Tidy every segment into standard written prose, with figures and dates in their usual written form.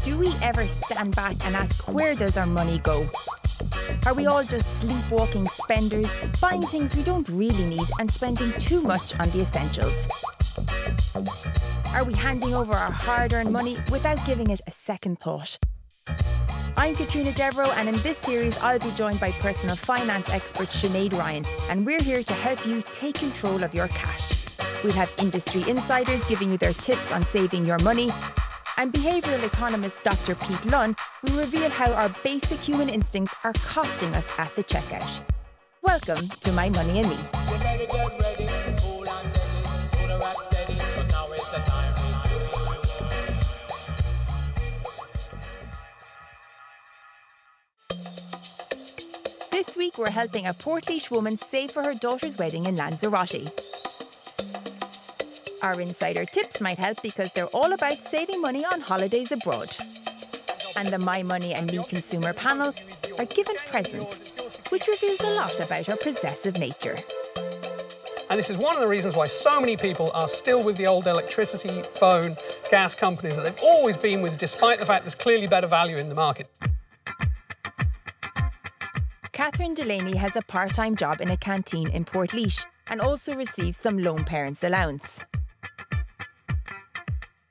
Do we ever stand back and ask, where does our money go? Are we all just sleepwalking spenders, buying things we don't really need and spending too much on the essentials? Are we handing over our hard-earned money without giving it a second thought? I'm Katrina Devereux, and in this series I'll be joined by personal finance expert Sinead Ryan, and we're here to help you take control of your cash. We'll have industry insiders giving you their tips on saving your money, and behavioural economist Dr. Pete Lunn will reveal how our basic human instincts are costing us at the checkout. Welcome to My Money and Me. You better get ready, cool and steady, do the rock steady, 'cause now it's the time. This week we're helping a Portlaoise woman save for her daughter's wedding in Lanzarote. Our insider tips might help because they're all about saving money on holidays abroad. And the My Money and Me consumer panel are given presents, which reveals a lot about our possessive nature. And this is one of the reasons why so many people are still with the old electricity, phone, gas companies that they've always been with, despite the fact there's clearly better value in the market. Catherine Delaney has a part-time job in a canteen in Portlaoise and also receives some lone parents allowance.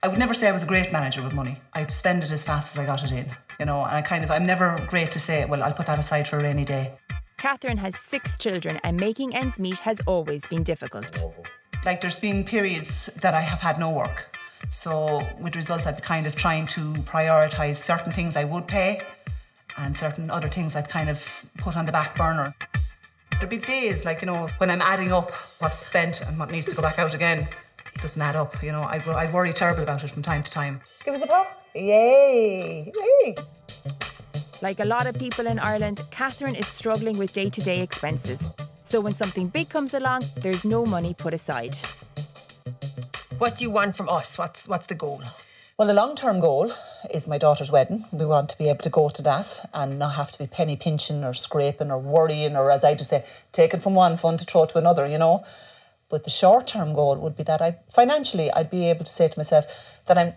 I would never say I was a great manager with money. I'd spend it as fast as I got it in, you know, and I'm never great to say, well, I'll put that aside for a rainy day. Catherine has 6 children and making ends meet has always been difficult. Like, there's been periods that I have had no work. So with results, I'd be kind of trying to prioritise certain things I would pay and certain other things I'd kind of put on the back burner. There'd be days, like, you know, when I'm adding up what's spent and what needs to go back out again, it doesn't add up, you know. I worry terrible about it from time to time. Give us a pop. Yay! Yay! Like a lot of people in Ireland, Catherine is struggling with day-to-day expenses. So when something big comes along, there's no money put aside. What do you want from us? What's the goal? Well, the long-term goal is my daughter's wedding. We want to be able to go to that and not have to be penny pinching or scraping or worrying or, as I just say, taking from one fund to throw to another, you know. But the short-term goal would be that I'd be able to say to myself that I'm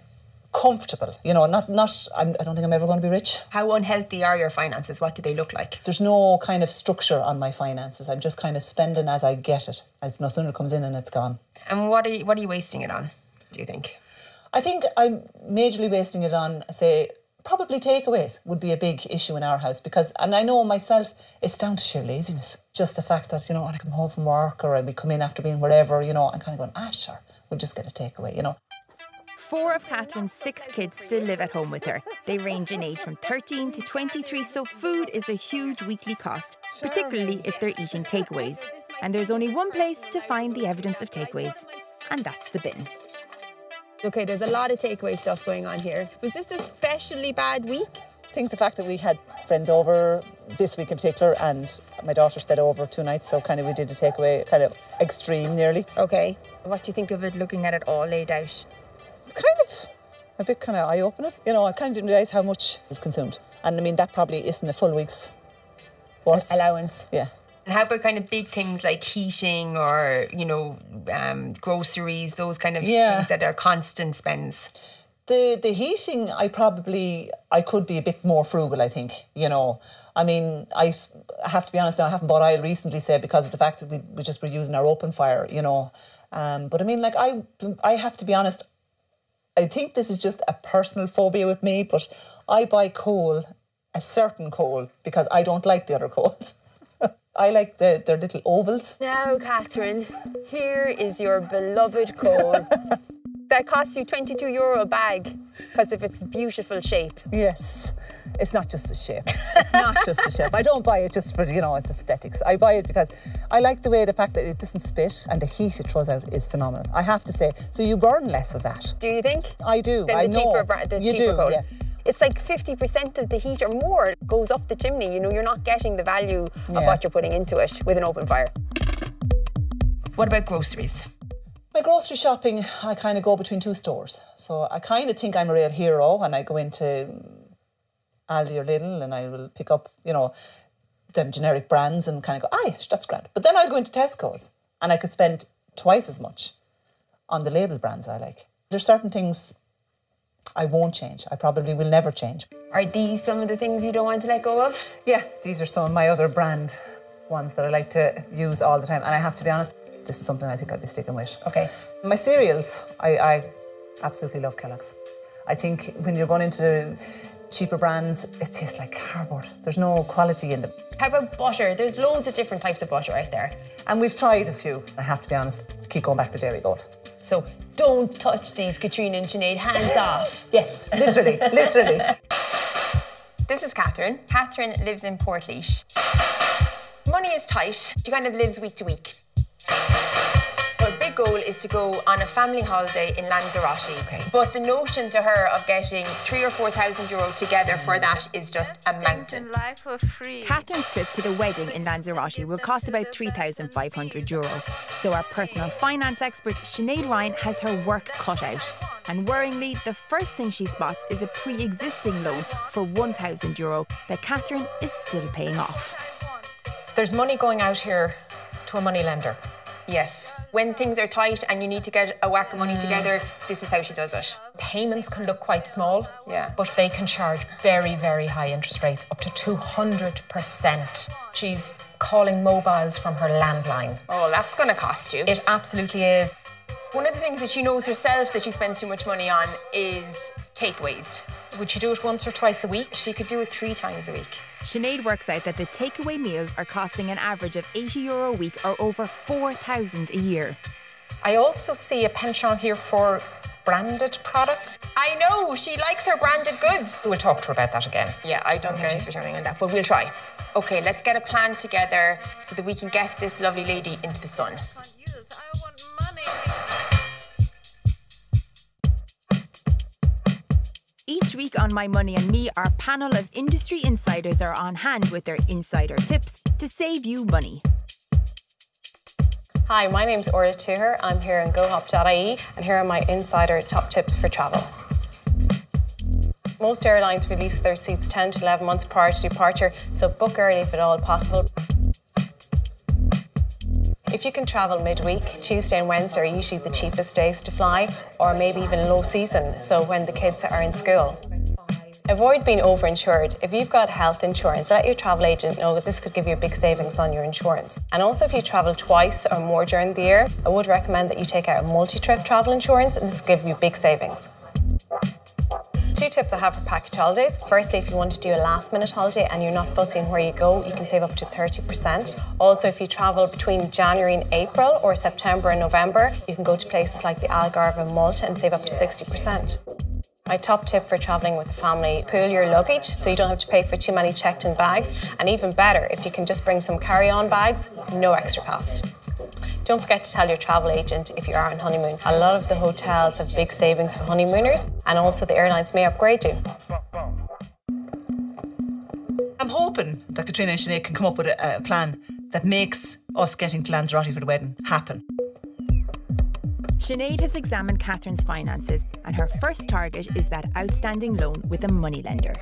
comfortable, you know, I don't think I'm ever going to be rich. How unhealthy are your finances? What do they look like? There's no kind of structure on my finances. I'm just kind of spending as I get it. No sooner it comes in and it's gone. And what are you wasting it on, do you think? I think I'm majorly wasting it on, say, probably takeaways would be a big issue in our house because, and I know myself, it's down to sheer laziness. Just the fact that, you know, when I come home from work or I come in after being wherever, you know, I'm kind of going, sure, we'll just get a takeaway, you know. 4 of Catherine's 6 kids still live at home with her. They range in age from 13 to 23, so food is a huge weekly cost, particularly if they're eating takeaways. And there's only one place to find the evidence of takeaways, and that's the bin. Okay, there's a lot of takeaway stuff going on here. Was this an especially bad week? I think the fact that we had friends over this week in particular and my daughter stayed over 2 nights, so kind of we did a takeaway, kind of extreme nearly. Okay. What do you think of it looking at it all laid out? It's kind of a bit kind of eye-opening. You know, I kind of didn't realise how much is consumed. And I mean, that probably isn't a full week's worth. Allowance. Yeah. And how about kind of big things like heating or, you know, groceries, those kind of things that are constant spends? The heating, I could be a bit more frugal, I think, you know. I mean, I have to be honest now, I haven't bought oil recently, say, because of the fact that we just were using our open fire, you know. But I mean, like, I have to be honest, I think this is just a personal phobia with me, but I buy coal, a certain coal, because I don't like the other coals. I like their little ovals. Now, Catherine, here is your beloved coal. That costs you €22 a bag because of its beautiful shape. Yes. It's not just the shape. It's not just the shape. I don't buy it just for, you know, it's aesthetics. I buy it because I like the fact that it doesn't spit and the heat it throws out is phenomenal. I have to say. So you burn less of that. Do you think? I do. Then I the know. cheaper coal. Yeah. It's like 50% of the heat or more goes up the chimney. You know, you're not getting the value of what you're putting into it with an open fire. What about groceries? My grocery shopping, I kind of go between 2 stores. So I kind of think I'm a real hero when I go into Aldi or Lidl and I will pick up, you know, them generic brands and kind of go, that's grand. But then I'll go into Tesco's and I could spend twice as much on the label brands I like. There's certain things I won't change. I probably will never change. Are these some of the things you don't want to let go of? Yeah, these are some of my other brand ones that I like to use all the time. And I have to be honest, this is something I think I'll be sticking with. Okay. My cereals, I absolutely love Kellogg's. I think when you're going into cheaper brands, it tastes like cardboard. There's no quality in them. How about butter? There's loads of different types of butter out there. And we've tried a few. I have to be honest, keep going back to Dairy Goat. So don't touch these, Katrina and Sinead, hands off. Yes, literally, literally. This is Catherine. Catherine lives in Portlaoise. Money is tight. She kind of lives week to week. Her big goal is to go on a family holiday in Lanzarote. Okay. But the notion to her of getting €3,000 or €4,000 together for that is just a mountain. Life for free. Catherine's trip to the wedding in Lanzarote will cost about €3,500. So our personal finance expert Sinead Ryan has her work cut out. And worryingly, the first thing she spots is a pre-existing loan for €1,000 that Catherine is still paying off. There's money going out here to a money lender. Yes. When things are tight and you need to get a whack of money together, this is how she does it. Payments can look quite small, Yeah. but they can charge very, very high interest rates, up to 200%. She's calling mobiles from her landline. Oh, that's going to cost you. It absolutely is. One of the things that she knows herself that she spends too much money on is takeaways. Would you do it once or twice a week? She could do it 3 times a week. Sinead works out that the takeaway meals are costing an average of €80 a week or over €4,000 a year. I also see a penchant here for branded products. I know, she likes her branded goods. We'll talk to her about that again. Yeah, I don't think she's returning on that, but we'll try. Okay, let's get a plan together so that we can get this lovely lady into the sun. Each week on My Money and Me, our panel of industry insiders are on hand with their insider tips to save you money. Hi, my name's Orla Tuher. I'm here in gohop.ie and here are my insider top tips for travel. Most airlines release their seats 10 to 11 months prior to departure, so book early if at all possible. If you can travel midweek, Tuesday and Wednesday are usually the cheapest days to fly, or maybe even low season, so when the kids are in school. Avoid being overinsured. If you've got health insurance, let your travel agent know that this could give you a big savings on your insurance. And also if you travel twice or more during the year, I would recommend that you take out a multi-trip travel insurance, and this will give you big savings. 2 tips I have for package holidays. Firstly, if you want to do a last-minute holiday and you're not fussy on where you go, you can save up to 30%. Also, if you travel between January and April or September and November, you can go to places like the Algarve and Malta and save up to 60%. My top tip for travelling with a family, pool your luggage so you don't have to pay for too many checked-in bags. And even better, if you can just bring some carry-on bags, no extra cost. Don't forget to tell your travel agent if you are on honeymoon. A lot of the hotels have big savings for honeymooners, and also the airlines may upgrade you. I'm hoping that Katrina and Sinead can come up with a plan that makes us getting to Lanzarote for the wedding happen. Sinead has examined Catherine's finances, and her first target is that outstanding loan with a moneylender.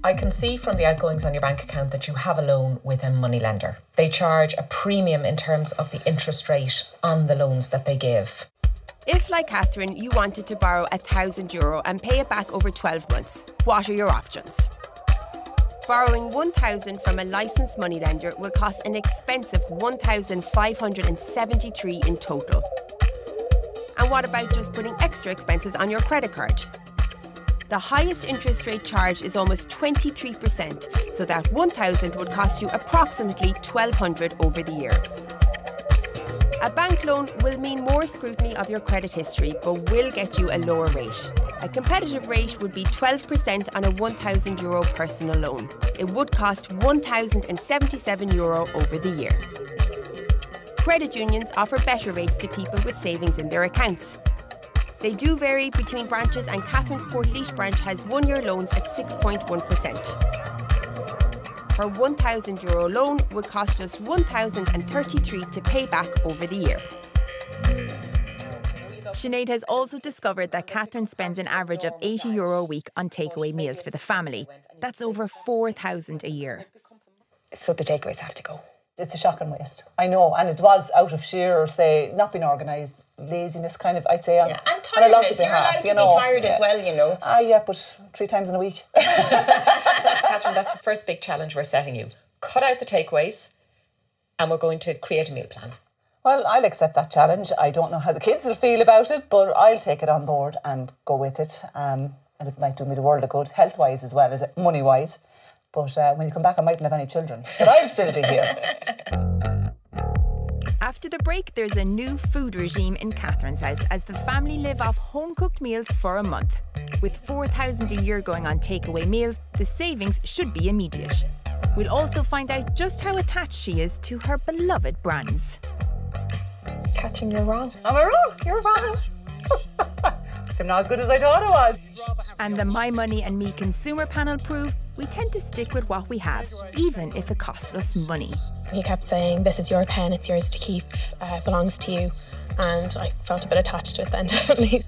I can see from the outgoings on your bank account that you have a loan with a money lender. They charge a premium in terms of the interest rate on the loans that they give. If, like Catherine, you wanted to borrow €1,000 and pay it back over 12 months, what are your options? Borrowing €1,000 from a licensed moneylender will cost an expensive €1,573 in total. And what about just putting extra expenses on your credit card? The highest interest rate charge is almost 23%, so that €1,000 would cost you approximately €1,200 over the year. A bank loan will mean more scrutiny of your credit history, but will get you a lower rate. A competitive rate would be 12% on a €1,000 personal loan. It would cost €1,077 over the year. Credit unions offer better rates to people with savings in their accounts. They do vary between branches, and Catherine's Portlaoise branch has 1-year loans at 6.1%. Her €1,000 loan would cost just €1,033 to pay back over the year. Sinead has also discovered that Catherine spends an average of €80 a week on takeaway meals for the family. That's over €4,000 a year. So the takeaways have to go. It's a shocking waste. I know, and it was out of sheer, say, not being organised, laziness kind of, I'd say. And tiredness. You're allowed to be tired as well, you know. Yeah, but 3 times in a week. Catherine, that's the first big challenge we're setting you. Cut out the takeaways and we're going to create a meal plan. Well, I'll accept that challenge. I don't know how the kids will feel about it, but I'll take it on board and go with it. And it might do me the world of good, health-wise as well as money-wise. But when you come back, I mightn't have any children. But I'll still be here. After the break, there's a new food regime in Catherine's house as the family live off home-cooked meals for a month. With 4,000 a year going on takeaway meals, the savings should be immediate. We'll also find out just how attached she is to her beloved brands. Catherine, you're wrong. Am I wrong? You're wrong. So I'm not as good as I thought I was. And the My Money and Me consumer panel prove we tend to stick with what we have, even if it costs us money. He kept saying, this is your pen, it's yours to keep, belongs to you. And I felt a bit attached to it then, definitely.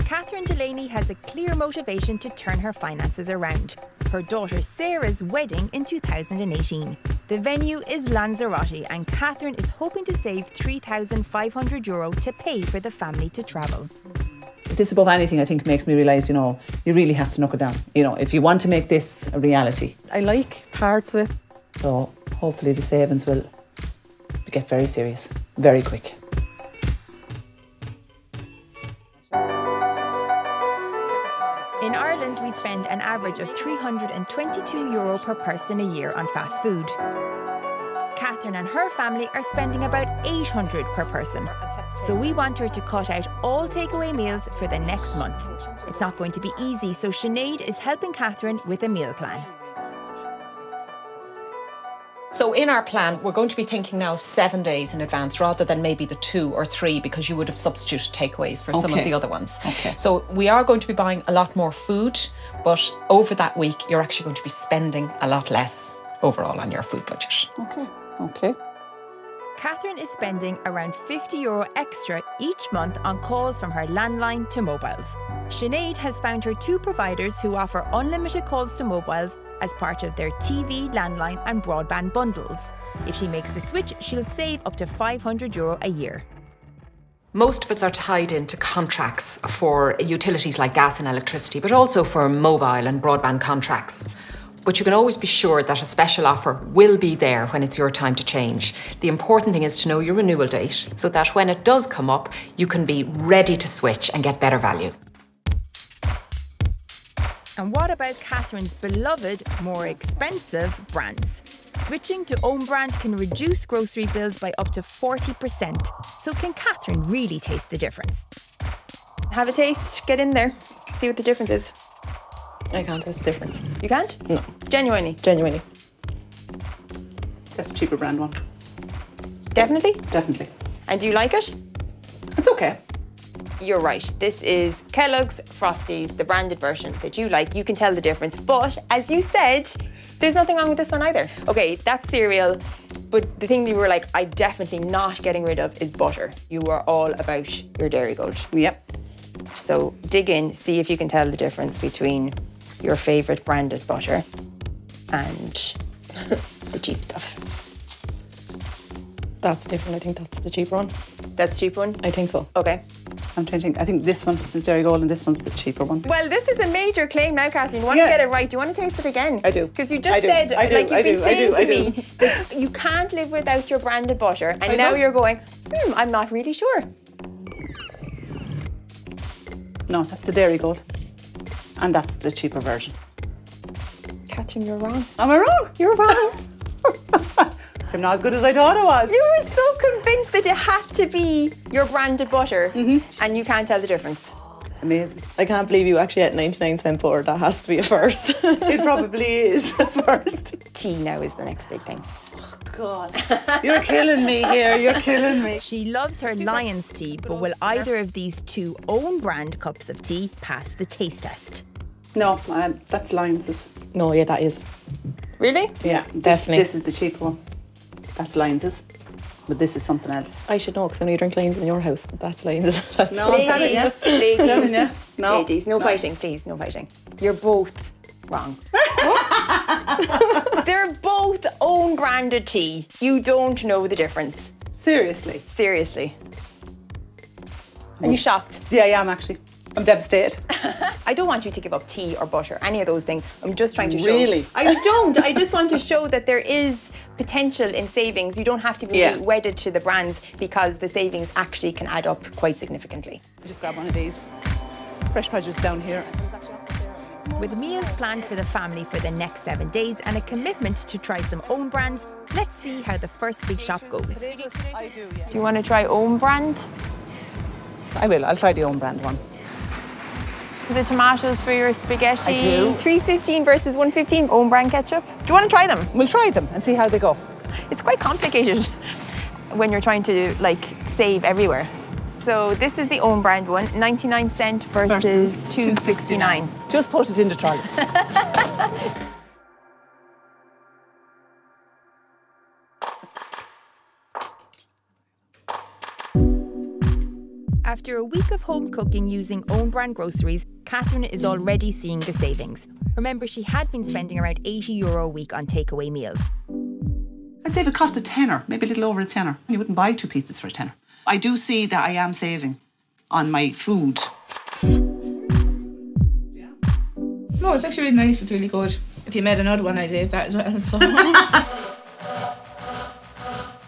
Catherine Delaney has a clear motivation to turn her finances around. Her daughter Sarah's wedding in 2018. The venue is Lanzarote and Catherine is hoping to save €3,500 to pay for the family to travel. This above anything I think makes me realise, you know, you really have to knuckle down. You know, if you want to make this a reality. I like parts of it. So hopefully the savings will get very serious, very quick. In Ireland, we spend an average of €322 per person a year on fast food. Catherine and her family are spending about €800 per person. So we want her to cut out all takeaway meals for the next month. It's not going to be easy, so Sinead is helping Catherine with a meal plan. So in our plan, we're going to be thinking now 7 days in advance rather than maybe the 2 or 3 because you would have substituted takeaways for some of the other ones. Okay. So we are going to be buying a lot more food, but over that week, you're actually going to be spending a lot less overall on your food budget. Okay. Catherine is spending around €50 extra each month on calls from her landline to mobiles. Sinead has found her 2 providers who offer unlimited calls to mobiles as part of their TV, landline and broadband bundles. If she makes the switch, she'll save up to €500 a year. Most of us are tied into contracts for utilities like gas and electricity, but also for mobile and broadband contracts. But you can always be sure that a special offer will be there when it's your time to change. The important thing is to know your renewal date so that when it does come up, you can be ready to switch and get better value. And what about Catherine's beloved, more expensive brands? Switching to own brand can reduce grocery bills by up to 40%. So can Catherine really taste the difference? Have a taste, get in there, see what the difference is. I can't taste the difference. You can't? No. Genuinely? Genuinely. That's the cheaper brand one. Definitely? Definitely. And do you like it? It's okay. You're right. This is Kellogg's Frosties, the branded version that you like. You can tell the difference. But as you said, there's nothing wrong with this one either. Okay, that's cereal. But the thing that you were like, I'm definitely not getting rid of is butter. You are all about your Dairy Gold. Yep. So dig in, see if you can tell the difference between your favourite branded butter and the cheap stuff. That's different. I think that's the cheaper one. That's the cheap one? I think so. Okay. I'm trying to think. I think this one is Dairy Gold and this one's the cheaper one. Well, this is a major claim now, Catherine. You want to get it right. Do you want to taste it again? I do. Because you just said, like you've been saying to me, that you can't live without your branded butter. And now you're going, I'm not really sure. No, that's the Dairy Gold. And that's the cheaper version. Catherine, you're wrong. Am I wrong? You're wrong. So I'm not as good as I thought I was. You were so convinced that it had to be your branded butter and you can't tell the difference. Amazing. I can't believe you actually ate 99-cent butter. That has to be a first. It probably is at first. Tea now is the next big thing. God, you're killing me here. You're killing me. She loves her Lion's tea, but will either of these 2 own brand cups of tea pass the taste test? No, that's Lions's. No, yeah, that is. Really? Yeah, Definitely. This is the cheaper one. That's Lions's. But this is something else. I should know because I know you drink Lions in your house. That's Lions. No, I'm telling you. Ladies, Telling you. No. ladies, no fighting, please, no fighting. You're both wrong. They're both own branded tea. You don't know the difference. Seriously? Seriously. Are you shocked? Yeah, I am actually. I'm devastated. I don't want you to give up tea or butter, any of those things. I'm just trying to show. Really? I don't. I just want to show that there is potential in savings. You don't have to be wedded to the brands because the savings actually can add up quite significantly. I just grab one of these. Fresh produce down here. With meals planned for the family for the next 7 days and a commitment to try some own brands, let's see how the first big shop goes. Do you want to try own brand? I will. I'll try the own brand one. Is it tomatoes for your spaghetti? I do. $3.15 versus $1.15. Own brand ketchup. Do you want to try them? We'll try them and see how they go. It's quite complicated when you're trying to save everywhere. So this is the own brand one, 99 cents versus $2.69. Just put it in the trolley. After a week of home cooking using own brand groceries, Catherine is already seeing the savings. Remember, she had been spending around €80 a week on takeaway meals. I'd say if it cost a tenner, maybe a little over a tenner, you wouldn't buy 2 pizzas for a tenner. I do see that I am saving on my food. No, it's actually really nice. It's really good. If you made another one, I'd leave that as well. So.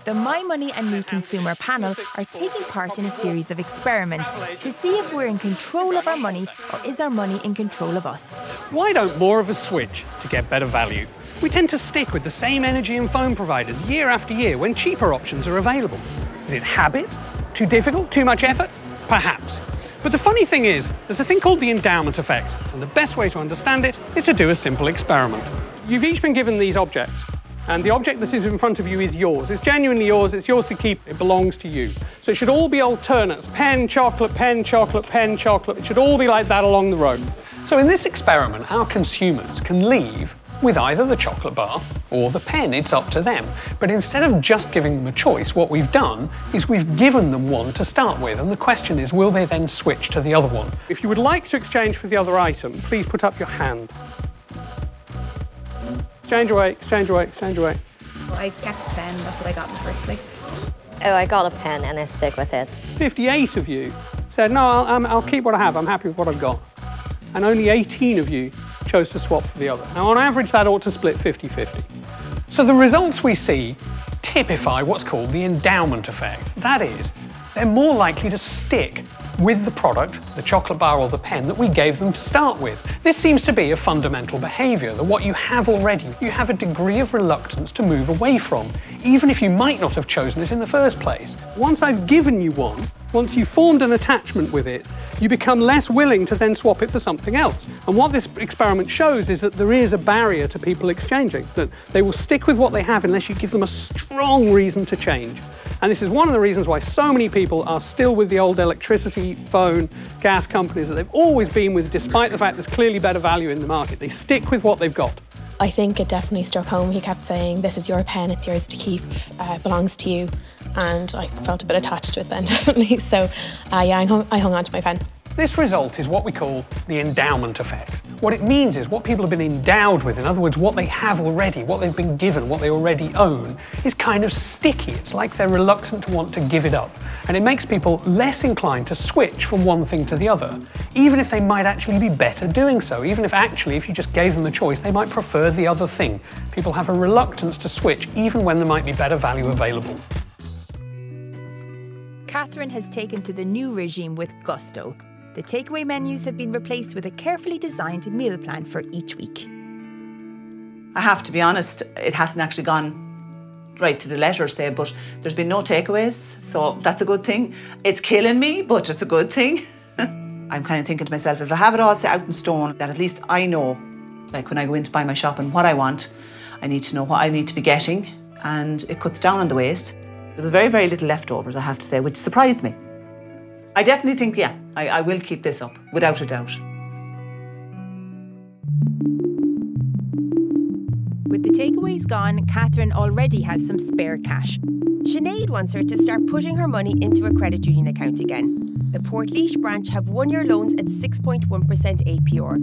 The My Money and Me consumer panel are taking part in a series of experiments to see if we're in control of our money or is our money in control of us. Why don't more of us switch to get better value? We tend to stick with the same energy and phone providers year after year when cheaper options are available. Is it habit? Too difficult? Too much effort? Perhaps. But the funny thing is, there's a thing called the endowment effect, and the best way to understand it is to do a simple experiment. You've each been given these objects, and the object that is in front of you is yours. It's genuinely yours, it's yours to keep, it belongs to you. So it should all be alternates. Pen, chocolate, pen, chocolate, pen, chocolate. It should all be like that along the road. So in this experiment, our consumers can leave with either the chocolate bar or the pen. It's up to them. But instead of just giving them a choice, what we've done is we've given them one to start with. And the question is, will they then switch to the other one? If you would like to exchange for the other item, please put up your hand. Exchange away, exchange away, exchange away. Well, I kept the pen, that's what I got in the first place. Oh, I got a pen and I stick with it. 58 of you said, no, I'll keep what I have, I'm happy with what I've got. And only 18 of you chose to swap for the other. Now, on average, that ought to split 50-50. So the results we see typify what's called the endowment effect. That is, they're more likely to stick with the product, the chocolate bar or the pen, that we gave them to start with. This seems to be a fundamental behaviour, that what you have already, you have a degree of reluctance to move away from, even if you might not have chosen it in the first place. Once I've given you one, once you've formed an attachment with it, you become less willing to then swap it for something else. And what this experiment shows is that there is a barrier to people exchanging, that they will stick with what they have unless you give them a strong reason to change. And this is one of the reasons why so many people are still with the old electricity, phone, gas companies that they've always been with, despite the fact there's clearly better value in the market. They stick with what they've got. I think it definitely struck home. He kept saying, this is your pen, it's yours to keep, belongs to you. And I felt a bit attached to it then, definitely. So, yeah, I hung on to my pen. This result is what we call the endowment effect. What it means is what people have been endowed with, in other words, what they have already, what they've been given, what they already own, is kind of sticky. It's like they're reluctant to want to give it up. And it makes people less inclined to switch from one thing to the other, even if they might actually be better doing so, even if actually, if you just gave them the choice, they might prefer the other thing. People have a reluctance to switch, even when there might be better value available. Catherine has taken to the new regime with gusto. The takeaway menus have been replaced with a carefully designed meal plan for each week. I have to be honest, it hasn't actually gone right to the letter, say, but there's been no takeaways, so that's a good thing. It's killing me, but it's a good thing. I'm kind of thinking to myself, if I have it all set out in stone, that at least I know, like when I go in to buy my shopping, what I want, I need to know what I need to be getting, and it cuts down on the waste. There was very, very little leftovers, I have to say, which surprised me. I definitely think, yeah, I will keep this up, without a doubt. With the takeaways gone, Catherine already has some spare cash. Sinead wants her to start putting her money into a credit union account again. The Portlaoise branch have 1-year loans at 6.1% APR.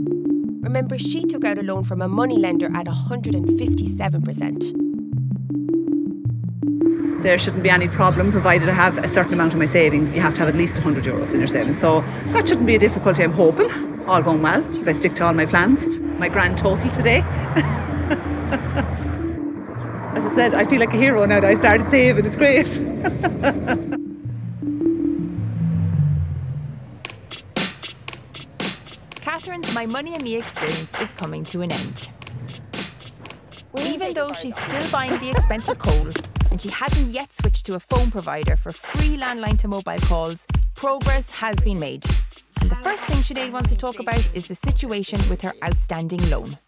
Remember, she took out a loan from a moneylender at 157%. There shouldn't be any problem provided I have a certain amount of my savings. You have to have at least €100 in your savings. So that shouldn't be a difficulty, I'm hoping. All going well if I stick to all my plans. My grand total today. As I said, I feel like a hero now that I started saving. It's great. Catherine's My Money and Me experience is coming to an end. Even though she's still buying the expensive coal and she hasn't yet switched to a phone provider for free landline to mobile calls, progress has been made. And the first thing Sinead wants to talk about is the situation with her outstanding loan.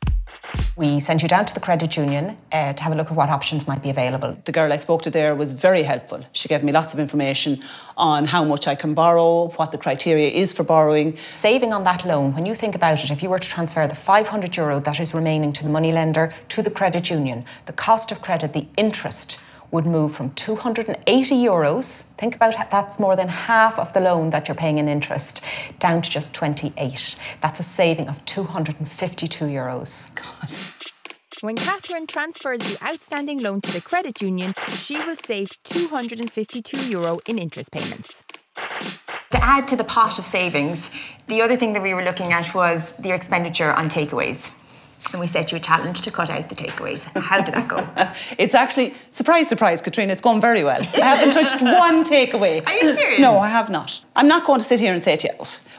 We sent you down to the credit union to have a look at what options might be available. The girl I spoke to there was very helpful. She gave me lots of information on how much I can borrow, what the criteria is for borrowing. Saving on that loan, when you think about it, if you were to transfer the €500 that is remaining to the moneylender to the credit union, the cost of credit, the interest, would move from €280, think about it, that's more than half of the loan that you're paying in interest, down to just 28. That's a saving of €252. God. When Catherine transfers the outstanding loan to the credit union, she will save €252 in interest payments. To add to the pot of savings, the other thing that we were looking at was the expenditure on takeaways. And we set you a challenge to cut out the takeaways. How did that go? It's actually, surprise, surprise, Katrina, it's going very well. I haven't touched one takeaway. Are you serious? No, I have not. I'm not going to sit here and say to you,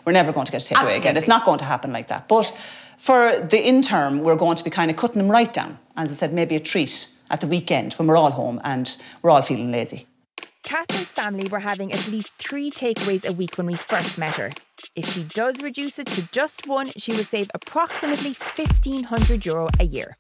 we're never going to get a takeaway again. It's not going to happen like that. But for the interim, we're going to be kind of cutting them right down. As I said, maybe a treat at the weekend when we're all home and we're all feeling lazy. Catherine's family were having at least 3 takeaways a week when we first met her. If she does reduce it to just one, she will save approximately €1,500 a year.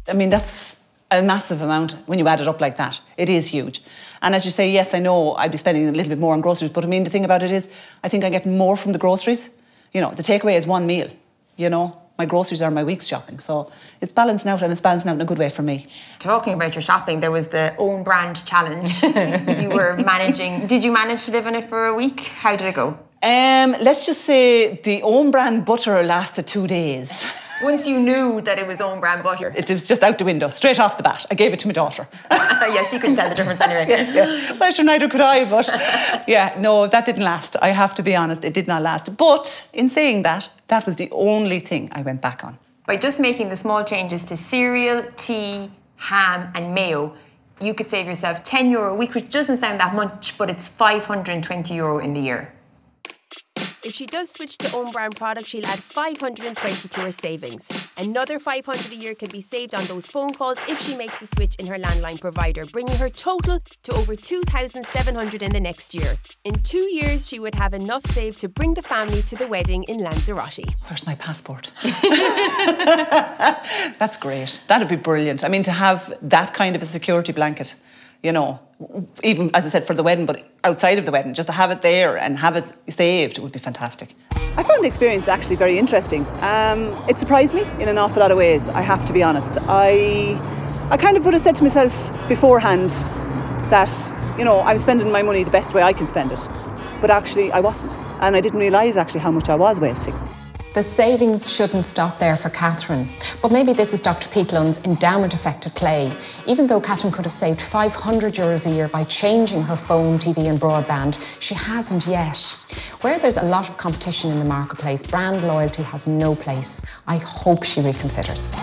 I mean, that's a massive amount when you add it up like that. It is huge. And as you say, yes, I know I'd be spending a little bit more on groceries, but I mean, the thing about it is, I think I get more from the groceries. You know, the takeaway is one meal, you know. My groceries are my week's shopping. So it's balancing out, and it's balancing out in a good way for me. Talking about your shopping, there was the own brand challenge. You were managing. Did you manage to live on it for a week? How did it go? Let's just say the own brand butter lasted 2 days. Once you knew that it was own brand butter. It was just out the window, straight off the bat. I gave it to my daughter. Yeah, she couldn't tell the difference anyway. Yeah. Well, sure, neither could I, but yeah, no, that didn't last. I have to be honest, it did not last. But in saying that, that was the only thing I went back on. By just making the small changes to cereal, tea, ham and mayo, you could save yourself €10 a week, which doesn't sound that much, but it's €520 in the year. If she does switch to own brand products, she'll add $520 to her savings. Another $500 a year can be saved on those phone calls if she makes the switch in her landline provider, bringing her total to over $2,700 in the next year. In 2 years, she would have enough saved to bring the family to the wedding in Lanzarote. Where's my passport? That's great. That'd be brilliant. I mean, to have that kind of a security blanket, you know, even, as I said, for the wedding, but outside of the wedding, just to have it there and have it saved, it would be fantastic. I found the experience actually very interesting. It surprised me in an awful lot of ways, I have to be honest. I kind of would have said to myself beforehand that, you know, I'm spending my money the best way I can spend it. But actually, I wasn't. And I didn't realise actually how much I was wasting. The savings shouldn't stop there for Catherine. But maybe this is Dr. Peatlund's endowment effect at play. Even though Catherine could have saved €500 a year by changing her phone, TV and broadband, she hasn't yet. Where there's a lot of competition in the marketplace, brand loyalty has no place. I hope she reconsiders.